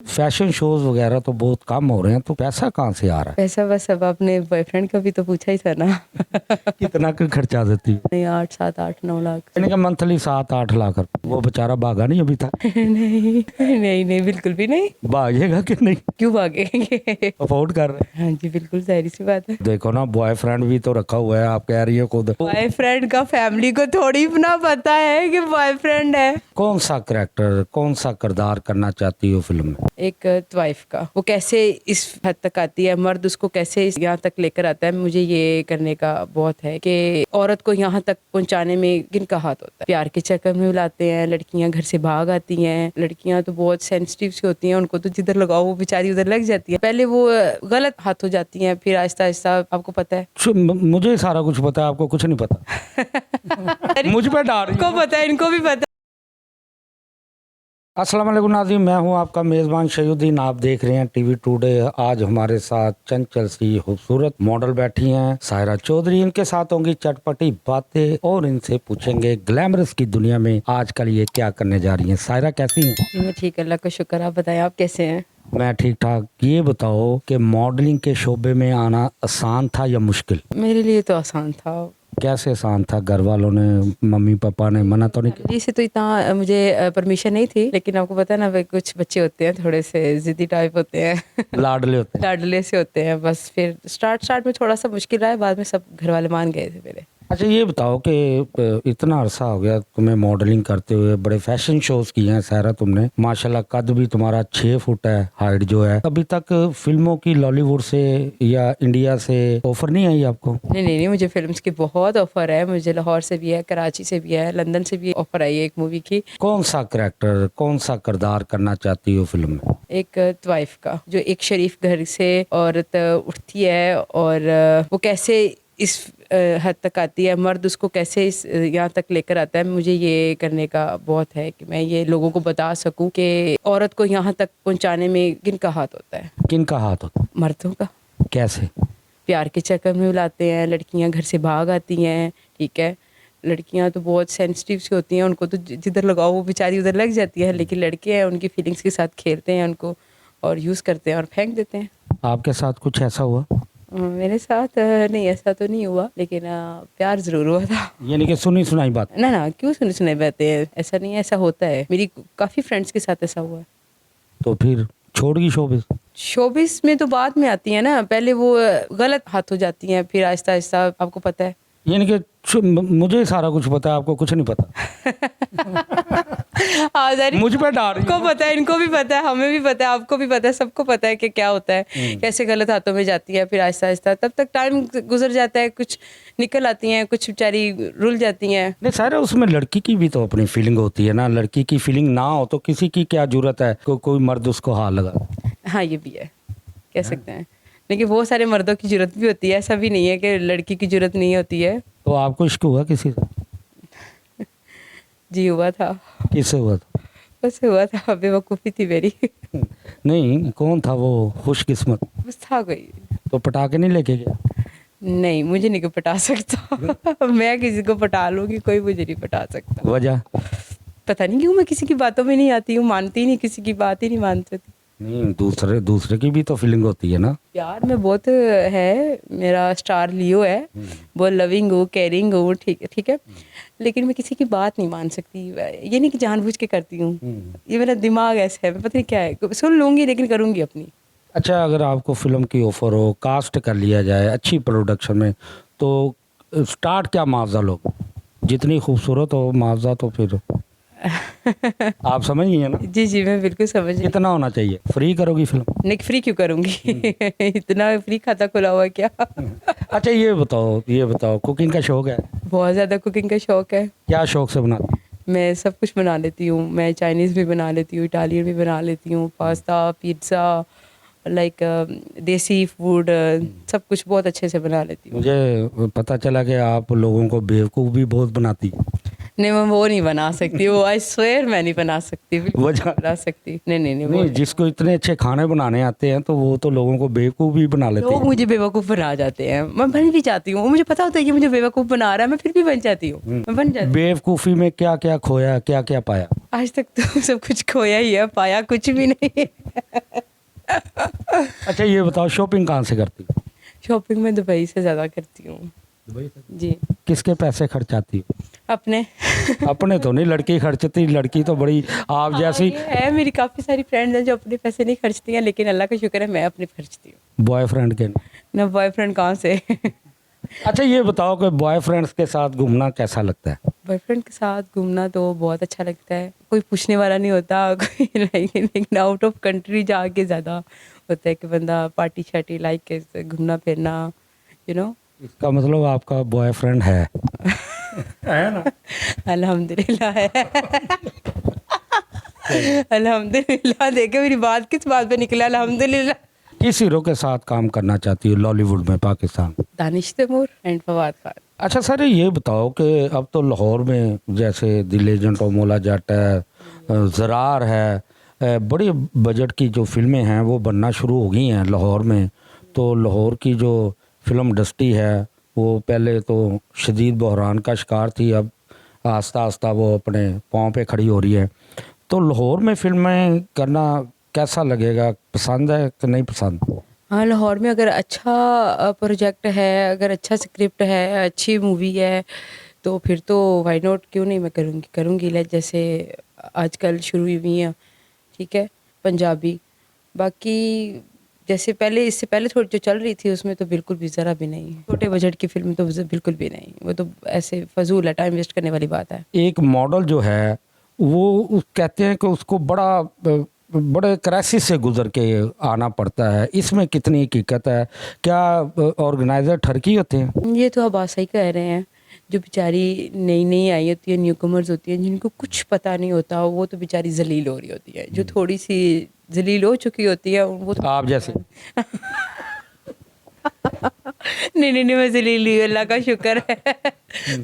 Fashion shows वगैरह तो बहुत कम हो रहे हैं, तो पैसा कहाँ से आ रहा पैसा बस अब अपने बॉयफ्रेंड का भी तो पूछा ही था ना। है? कितना की खर्चा देती है? नहीं 8 7 8 9 लाख। यानी कि मंथली 7 8 लाख रुपए। वो बेचारा भागा नहीं अभी तक? नहीं नहीं नहीं बिल्कुल भी नहीं। भागेगा कि नहीं? क्यों भागेंगे। अफोर्ड कर रहे हाँ जी बिल्कुल जाहिर सी बात है। हैं। देखो ना, बॉयफ्रेंड भी तो रखा हुआ है, आप कह रही है खुद। बॉयफ्रेंड का फैमिली को थोड़ी ना पता है कि बॉयफ्रेंड है। कौन सा करेक्टर, कौन सा किरदार करना चाहती हो फिल्म में? एक वाइफ का वो कैसे इस हद तक आती है, मर्द उसको कैसे यहाँ तक लेकर आता है, मुझे ये करने का बहुत है कि औरत को यहाँ तक पहुँचाने में किनका हाथ होता है। प्यार के चक्कर में बुलाते हैं, लड़कियां घर से भाग आती हैं। लड़कियां तो बहुत सेंसिटिव सी होती हैं, उनको तो जिधर लगाओ वो बेचारी उधर लग जाती है। पहले वो गलत हाथ हो जाती हैं, फिर आहिस्ता आहिस्ता आपको पता है। मुझे सारा कुछ पता है, आपको कुछ नहीं पता। मुझ पे डाल इनको पता है, इनको भी पता। अस्सलाम वालेकुम नाज़रीन, मैं हूं आपका मेज़बान शयूद्दीन। आप देख रहे हैं टीवी टुडे। आज हमारे साथ चंचल सी खूबसूरत मॉडल बैठी हैं, सायरा चौधरी। इनके साथ होंगी चटपटी बातें और इनसे पूछेंगे ग्लैमरस की दुनिया में आजकल ये क्या करने जा रही हैं। सायरा कैसी हैं? जी मैं ठीक, अल्लाह का शुक्र। आप बताएं आप कैसे हैं? मैं ठीक ठाक। ये बताओ कि मॉडलिंग के शोबे में आना आसान था या मुश्किल? मेरे लिए तो आसान था। कैसे आसान था? घर वालों ने, मम्मी पापा ने मना तो नहीं किया? जी से तो इतना मुझे परमिशन नहीं थी, लेकिन आपको पता है ना भाई, कुछ बच्चे होते हैं थोड़े से जिद्दी टाइप होते हैं। लाडले होते हैं। लाडले से होते हैं बस। फिर स्टार्ट में थोड़ा सा मुश्किल रहा है, बाद में सब घर वाले मान गए थे मेरे। अच्छा ये बताओ कि इतना अरसा हो गया तुम्हें मॉडलिंग करते हुए, बड़े फैशन शोज किए हैं सारा तुमने, माशाल्लाह कद भी तुम्हारा 6 फुट है, हाइट जो है। अभी तक फिल्मों की लॉलीवुड से या इंडिया से ऑफर नहीं आई आपको? नहीं नहीं नहीं, मुझे फिल्म्स की बहुत ऑफर है। मुझे लाहौर से भी है, कराची से भी है, लंदन से भी ऑफर आई है एक मूवी की। कौन सा करेक्टर, कौन सा किरदार करना चाहती हो फिल्म में? एक वाइफ का, जो एक शरीफ घर से औरत उठती है और वो कैसे इस हद तक आती है, मर्द उसको कैसे इस यहाँ तक लेकर आता है। मुझे ये करने का बहुत है कि मैं ये लोगों को बता सकूं कि औरत को यहाँ तक पहुँचाने में किनका हाथ होता है। किनका हाथ होता? मर्दों का। कैसे? प्यार के चक्कर में बुलाते हैं, लड़कियां घर से भाग आती हैं। ठीक है, लड़कियां तो बहुत सेंसिटिव सी होती हैं, उनको तो जिधर लगाओ वो बेचारी उधर लग जाती है। लेकिन लड़के हैं, उनकी फीलिंग्स के साथ खेलते हैं उनको, और यूज़ करते हैं और फेंक देते हैं। आपके साथ कुछ ऐसा हुआ? मेरे साथ नहीं, ऐसा तो नहीं हुआ, लेकिन प्यार जरूर हुआ था। यानी कि सुनी सुनाई बात? ना ना, क्यों सुने सुनाई बातें हैं, ऐसा नहीं है, ऐसा होता है। मेरी काफ़ी फ्रेंड्स के साथ ऐसा हुआ है। तो फिर छोड़ गई शोबिस? शोबिस में तो बाद में आती है ना, पहले वो गलत हाथ हो जाती हैं, फिर आहिस्ता आहिस्ता आपको पता है। यानी कि मुझे सारा कुछ पता है, आपको कुछ नहीं पता। मुझ पे डाल रही इनको पता है, इनको भी पता है, हमें भी पता है, आपको भी पता है, सबको पता है कि क्या होता है, कैसे गलत हाथों में जाती है। फिर आहिस्ता आहिस्ता तब तक टाइम गुजर जाता है, कुछ निकल आती हैं, कुछ बेचारी रुल जाती हैं। नहीं सारा, उसमें लड़की की भी तो अपनी फीलिंग होती है ना। लड़की की फीलिंग ना हो तो किसी की क्या जरूरत है कोई मर्द उसको हाथ लगा? हाँ ये भी है, कह सकते हैं। लेकिन बहुत सारे मर्दों की जरूरत भी होती है, ऐसा भी नहीं है कि लड़की की जरूरत नहीं होती है। तो आपको इश्क हुआ किसी से? जी हुआ था। किससे हुआ था? बस हुआ था, बेवकूफ़ी थी मेरी। नहीं, कौन था वो खुशकिस्मत? बस था कोई। तो पटाखे नहीं लेके गया? नहीं, मुझे नहीं कोई पटा सकता। मैं किसी को पटा लूंगी, कोई मुझे नहीं पटा सकता। वजह? पता नहीं क्यों, मैं किसी की बातों में नहीं आती हूँ, मानती नहीं, किसी की बात ही नहीं मानती थी। नहीं, दूसरे की भी तो फीलिंग होती है ना। प्यार में बहुत है। मेरा स्टार लियो है, बहुत लविंग हूँ, केयरिंग हूँ, ठीक है। लेकिन मैं किसी की बात नहीं मान सकती। ये नहीं कि जानबूझ के करती हूँ, ये मेरा दिमाग ऐसा है, पता नहीं क्या है। सुन लूंगी लेकिन करूंगी अपनी। अच्छा, अगर आपको फिल्म की ऑफर हो, कास्ट कर लिया जाए अच्छी प्रोडक्शन में, तो स्टार्ट क्या मुआवजा लो? जितनी खूबसूरत हो मुआवजा तो फिर आप समझ गई है ना? जी जी मैं बिल्कुल समझ रही। कितना होना चाहिए? फ्री करोगी फिल्म? नहीं, फ्री क्यों करूंगी। इतना फ्री खाता खुला हुआ है क्या। अच्छा ये बताओ कुकिंग का शौक है? बहुत ज़्यादा कुकिंग का शौक है। क्या शौक से बनाती? मैं सब कुछ बना लेती हूँ। मैं चाइनीज़ भी बना लेती हूँ, इटालियन भी बना लेती हूँ, पास्ता, पिज़्ज़ा, लाइक देसी फूड, सब कुछ बहुत अच्छे से बना लेती हूँ। मुझे पता चला कि आप लोगों को बेवकूफ़ भी बहुत बनाती है। नहीं मैं वो नहीं बना सकती, वो आई स्वेयर मैं नहीं बना सकती, बिल्कुल वजह? नहीं बना सकती। नहीं वो नहीं, जिसको इतने अच्छे खाने बनाने आते हैं तो वो तो लोगों को बेवकूफ़ भी बना लेते लोग हैं। मुझे बेवकूफ़ बना जाते हैं, मैं बन भी जाती हूँ, मुझे पता होता है कि मुझे बेवकूफ़ बना रहा है, मैं फिर भी बन जाती हूँ, मैं बन जाती हूँ। बेवकूफ़ी में क्या क्या खोया, क्या क्या पाया? आज तक तो सब कुछ खोया ही है, पाया कुछ भी नहीं है। अच्छा ये बताओ, शॉपिंग कहाँ से करती हो? शॉपिंग में दुबई से ज़्यादा करती हूँ जी। किसके पैसे खर्चाती हो? अपने अपने तो नहीं, लड़की खर्चती, लड़की तो बड़ी आप हाँ, जैसी। ये है, मेरी काफ़ी सारी फ्रेंड्स हैं जो अपने पैसे नहीं खर्चती हैं, लेकिन अल्लाह का शुक्र है मैं अपने खर्चती हूँ। बॉयफ्रेंड के नहीं? ना बॉयफ्रेंड कहाँ से अच्छा ये बताओ कि बॉयफ्रेंड्स के साथ घूमना कैसा लगता है? बॉयफ्रेंड के साथ घूमना तो बहुत अच्छा लगता है, कोई पूछने वाला नहीं होता कोई लेकिन आउट ऑफ कंट्री जाके ज़्यादा होता है कि बंदा पार्टी शार्टी लाइक के घूमना फिरना, यू नो। इसका मतलब आपका बॉयफ्रेंड है? है ना? अल्हम्दुलिल्लाह है। अल्हम्दुलिल्लाह, देखे मेरी बात किस बात पे निकला, अल्हम्दुलिल्लाह। किस हीरो के साथ काम करना चाहती हो लॉलीवुड में, पाकिस्तान? दानिश तैमूर एंड फवाद खान। अच्छा सर ये बताओ कि अब तो लाहौर में जैसे the legend of Maula Jatt है, ज़रार है, बड़ी बजट की जो फिल्में हैं वो बनना शुरू हो गई हैं लाहौर में। तो लाहौर की जो फिल्म इंडस्ट्री है वो पहले तो शदीद बहरान का शिकार थी, अब आस्ता आस्ता वो अपने पाँव पे खड़ी हो रही है। तो लाहौर में फिल्में करना कैसा लगेगा, पसंद है कि नहीं पसंद? हाँ, लाहौर में अगर अच्छा प्रोजेक्ट है, अगर अच्छा स्क्रिप्ट है, अच्छी मूवी है, तो फिर तो व्हाई नॉट, क्यों नहीं मैं करूँगी लाइक जैसे आजकल शुरू हुई है, ठीक है, पंजाबी। बाकी जैसे पहले, इससे पहले थोड़ी जो चल रही थी उसमें तो बिल्कुल भी ज़रा भी नहीं, छोटे बजट की फिल्म तो बिल्कुल भी नहीं, वो तो ऐसे फजूल है, टाइम वेस्ट करने वाली बात है। एक मॉडल जो है वो कहते हैं कि उसको बड़े क्राइसिस से गुजर के आना पड़ता है, इसमें कितनी हकीकत है? क्या ऑर्गेनाइजर ठरकी होते हैं? ये तो आप बात सही कह रहे हैं, जो बेचारी नई नई आई होती है, न्यू कमर्स होती हैं, जिनको कुछ पता नहीं होता, वो तो बेचारी जलील हो रही होती है। जो थोड़ी सी जलील हो चुकी होती है वो तो आप जैसे? नहीं मैं जलील नहीं हुई, अल्लाह का शुक्र है।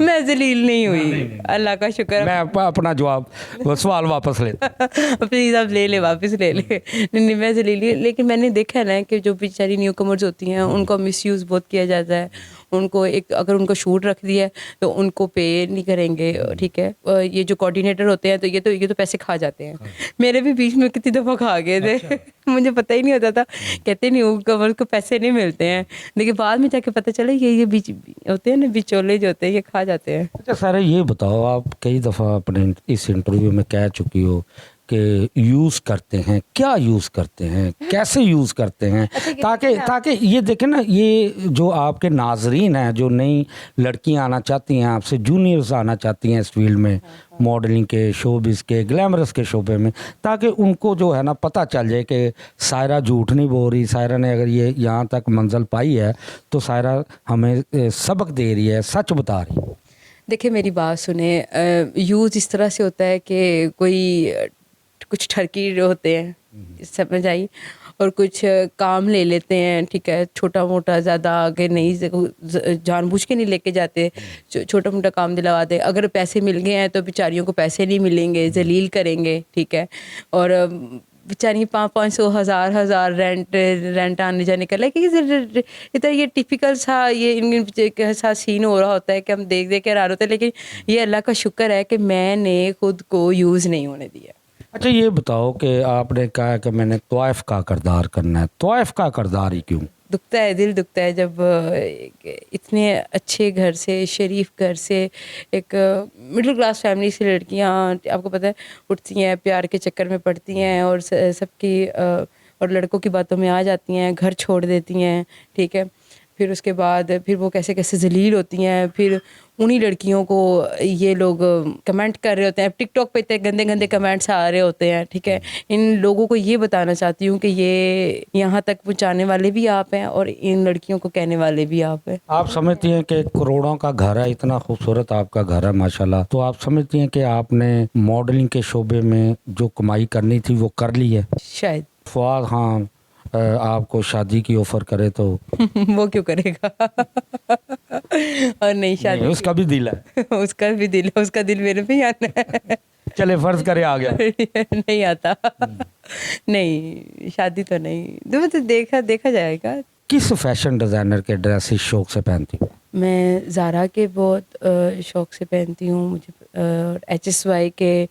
मैं जलील नहीं हुई, अल्लाह का शुक्र है। मैं अपना जवाब, वो सवाल वापस ले। प्लीज़ आप ले ले, वापस ले ले। नहीं मैं जलील नहीं, लेकिन मैंने देखा है ना कि जो बेचारी न्यू कमर्स होती हैं उनको मिसयूज़ बहुत किया जाता है। उनको एक, अगर उनको शूट रख दिया है तो उनको पे नहीं करेंगे, ठीक है। ये जो कोऑर्डिनेटर होते हैं तो ये तो पैसे खा जाते हैं। मेरे भी बीच में कितनी दफ़ा खा गए थे। अच्छा। मुझे पता ही नहीं होता था, कहते न्यू कमर्स को पैसे नहीं मिलते हैं, लेकिन बाद में जाके पता चला ये बीच होते हैं ना, बिचौले जो होते हैं, ये खा जाते हैं। अच्छा सर ये बताओ, आप कई दफ़ा अपने इस इंटरव्यू में कह चुकी हो कि यूज़ करते हैं, क्या यूज़ करते हैं, कैसे यूज़ करते हैं, ताकि ये देखें ना, ये जो आपके नाजरीन हैं, जो नई लड़कियां आना चाहती हैं आपसे, जूनियर्स आना चाहती हैं इस फील्ड में, मॉडलिंग के, शोबिज़ के, ग्लैमरस के शोबे में, ताकि उनको जो है ना पता चल जाए कि सायरा झूठ नहीं बोल रही, सायरा ने अगर ये यहाँ तक मंजिल पाई है तो सायरा हमें सबक दे रही है, सच बता रही है। देखिए मेरी बात सुने, यूज़ इस तरह से होता है कि कोई कुछ ठरकी होते हैं, समझ आई, और कुछ काम ले लेते हैं, ठीक है, छोटा मोटा, ज़्यादा आगे नहीं, जानबूझ के नहीं लेके जाते, छोटा मोटा काम दिलवाते। अगर पैसे मिल गए हैं तो बेचारियों को पैसे नहीं मिलेंगे, जलील करेंगे, ठीक है। और बेचारी 500 हज़ार रेंट आने जाने का, लेकिन इतना ये टिपिकल सा ये इनके साथ सीन हो रहा होता है कि हम देख के हैरान होते हैं। लेकिन ये अल्लाह का शुक्र है कि मैंने खुद को यूज़ नहीं होने दिया। अच्छा ये बताओ कि आपने कहा कि मैंने तवाइफ का किरदार करना है, तवाइफ का किरदार ही क्यों? दुखता है, दिल दुखता है जब इतने अच्छे घर से, शरीफ घर से, एक मिडिल क्लास फैमिली से लड़कियां, आपको पता है, उठती हैं, प्यार के चक्कर में पड़ती हैं और सबकी और लड़कों की बातों में आ जाती हैं, घर छोड़ देती हैं, ठीक है। फिर उसके बाद फिर वो कैसे कैसे जलील होती हैं, फिर उन्हीं लड़कियों को ये लोग कमेंट कर रहे होते हैं, टिकटॉक पे इतने गंदे गंदे कमेंट्स आ रहे होते हैं, ठीक है। इन लोगों को ये बताना चाहती हूँ कि ये यहाँ तक पहुँचाने वाले भी आप हैं और इन लड़कियों को कहने वाले भी आप हैं। आप समझती हैं कि करोड़ों का घर है, इतना खूबसूरत आपका घर है माशाल्लाह, तो आप समझती हैं कि आपने मॉडलिंग के शोबे में जो कमाई करनी थी वो कर ली है? शायद। फवाद खान आपको शादी की ऑफर करे तो? वो क्यों करेगा? और नहीं शादी नहीं, उसका भी दिल है। उसका भी दिल है, उसका दिल मेरे पे ही आना है। चले फर्ज करे आ गया। नहीं आता। नहीं शादी तो नहीं, तो देखा देखा जाएगा। किस फैशन डिजाइनर के ड्रेसेस शौक से पहनती हूँ? मैं ज़ारा के बहुत शौक से पहनती हूँ। मुझे HSY के,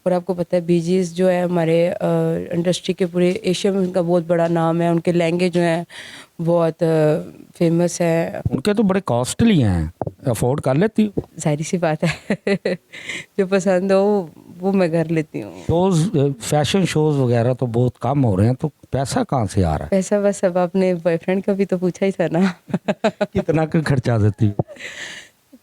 और आपको पता है बीजीज जो है हमारे इंडस्ट्री के पूरे एशिया में उनका बहुत बड़ा नाम है। उनके लहंगे जो हैं बहुत फेमस है। उनके तो बड़े कॉस्टली हैं, अफोर्ड कर लेती हूँ? जाहिर सी बात है। जो पसंद हो वो मैं कर लेती हूँ। शोज, फैशन शोज वगैरह तो बहुत कम हो रहे हैं, तो पैसा कहाँ से आ रहा पैसा बस अब आपने बॉयफ्रेंड का भी तो पूछा ही था ना। है? कितना का खर्चा देती हूँ?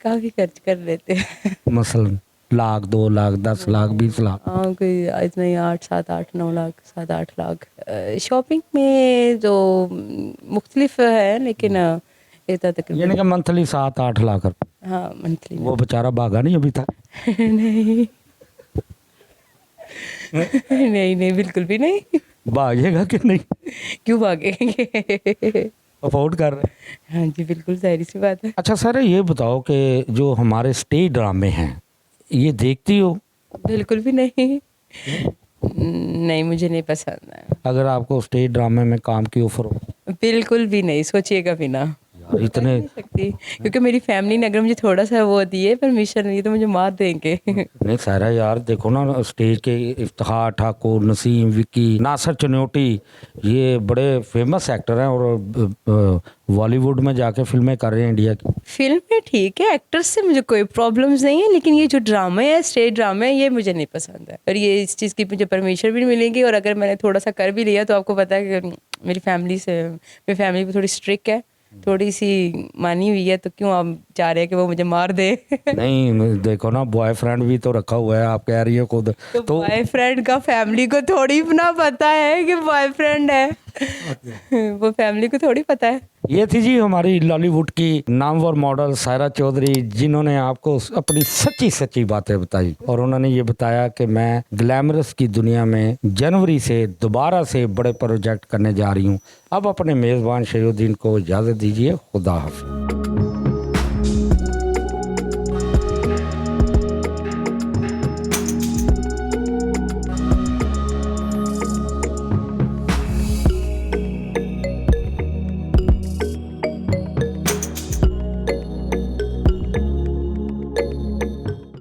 काफ़ी खर्च कर लेते हैं। मसलन लाख, 2 लाख, 10 लाख, 20 लाख? हाँ कोई इतना ही 8, 7, 8, 9 लाख, 7, 8 लाख। शॉपिंग में जो मुख्तलिफ है, लेकिन इतना तकरीबन। यानी कि मंथली 7-8 लाख रुपए? हाँ मंथली। वो बेचारा भागा नहीं अभी तक? नहीं नहीं नहीं बिल्कुल भी नहीं। भागेगा कि नहीं? क्यों भागेंगे? अफोर्ड कर रहे हैं। हाँ जी बिल्कुल, जाहिर सी बात है। अच्छा सर, ये बताओ कि जो हमारे स्टेज ड्रामे हैं, ये देखती हो? बिल्कुल भी नहीं। नहीं मुझे नहीं पसंद है। अगर आपको स्टेज ड्रामे में काम की ऑफर हो? बिल्कुल भी नहीं, सोचिएगा भी ना। यार इतने नहीं सकती, क्योंकि मेरी फैमिली ने अगर मुझे थोड़ा सा वो दिए परमिशन नहीं तो मुझे मार देंगे। नहीं सारा यार, देखो ना स्टेज के इफ्तिखार ठाकुर, नसीम, विक्की, नासिर चन्योटी, ये बड़े फेमस एक्टर हैं और बॉलीवुड में जाके फिल्में कर रहे हैं इंडिया की। फिल्म में ठीक है, एक्टर्स से मुझे कोई प्रॉब्लम्स नहीं है, लेकिन ये जो ड्रामे है, स्टेज ड्रामे है, ये मुझे नहीं पसंद है। और ये इस चीज़ की मुझे परमिशन भी नहीं मिलेगी। और अगर मैंने थोड़ा सा कर भी लिया तो आपको पता है कि मेरी फैमिली भी थोड़ी स्ट्रिक्ट है, थोड़ी सी मानी हुई है, तो क्यों आप चाह रहे हैं कि वो मुझे मार दे? नहीं देखो ना, बॉयफ्रेंड भी तो रखा हुआ है, आप कह रही हो खुद। तो तो बॉयफ्रेंड का फैमिली को थोड़ी ना पता है कि बॉयफ्रेंड है। वो फैमिली को थोड़ी पता है। ये थी जी हमारी लॉलीवुड की नामवर मॉडल सायरा चौधरी, जिन्होंने आपको अपनी सच्ची सच्ची बातें बताई। और उन्होंने ये बताया कि मैं ग्लैमरस की दुनिया में जनवरी से दोबारा से बड़े प्रोजेक्ट करने जा रही हूँ। अब अपने मेज़बान शयूद्दीन को इजाज़त दीजिए। खुदा हाफ़िज़।